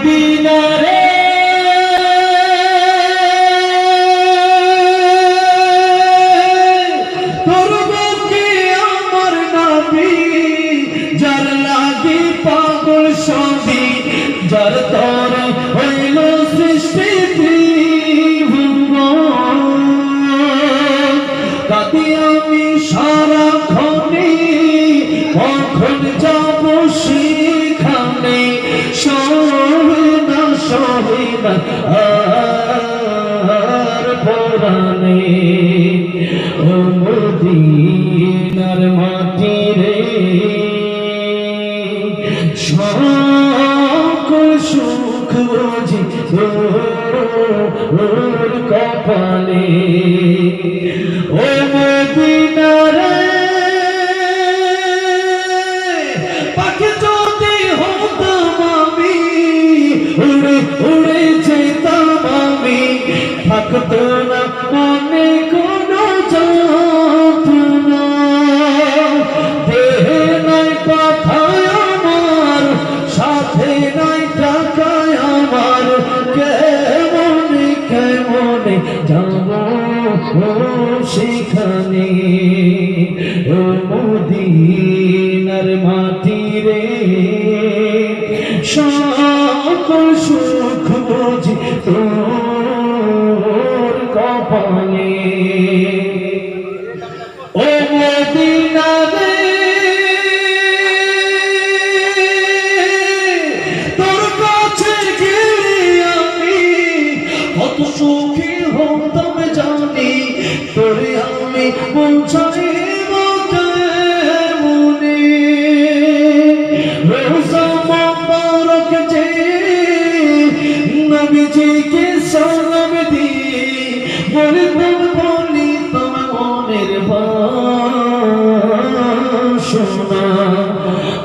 Medina রে তোর বুকে আমার নবী যার লাগি পাগল সবই যার তোর হইল সৃষ্টি কাঁদি আমি সারাক্ষণে কখন যাব সেখানে সহে না আর পরাণে ও মদিনার মাটি রে সকল সুখ বুঝি তোর কপালে ও মদিনা রে পাখি যদি হতাম আমি উড়ে উড়ে যেতাম আমি থাকতো না মনে কোনো যন্ত্রণা দেহে নাই কথায় আমার সাথে নাই টাকায় আমার কেমনে কেমনে যাব সেখানে ও মদিনার মাটি রে সকল সুখ বুঝি তোর কপালে ও মদিনা রে তোর কাছে গেলে আমি কত সুখী হতাম জানি তোরে আমি পৌঁছাই নবীজিকে সালাম দি বলতাম বলি তোমার মনের বাসনা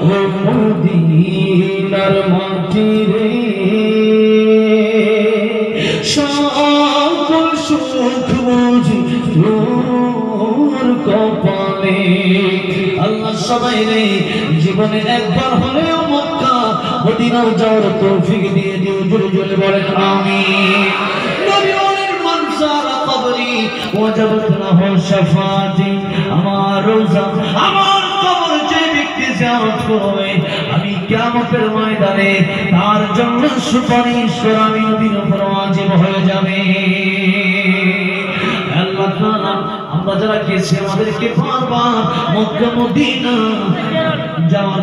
ও মদিনার মাটি রে সকল সুখ বুঝি তোর কপালে আল্লাহ সবাই রে জীবনে একবার হলেও মক্কা মদিনা যাওয়ার তৌফিক দিয়ে দিও জোরে জোরে বলেন আমিন নবী বলেন মান যারা কবরি ওয়াজাবাত লাহু শাফাআতি আমার রওজা আমার কবর যে ব্যক্তি জিয়ারত করবে আমি কিয়ামতের ময়দানে তার জন্য সুপারিশ করা আমি নবীর উপর ওয়াজিব হয়ে যাবে আল্লাহ তাআলা আমরা যারা গেছি আমাদেরকে বারবার মক্কা মদিনা যাওয়ার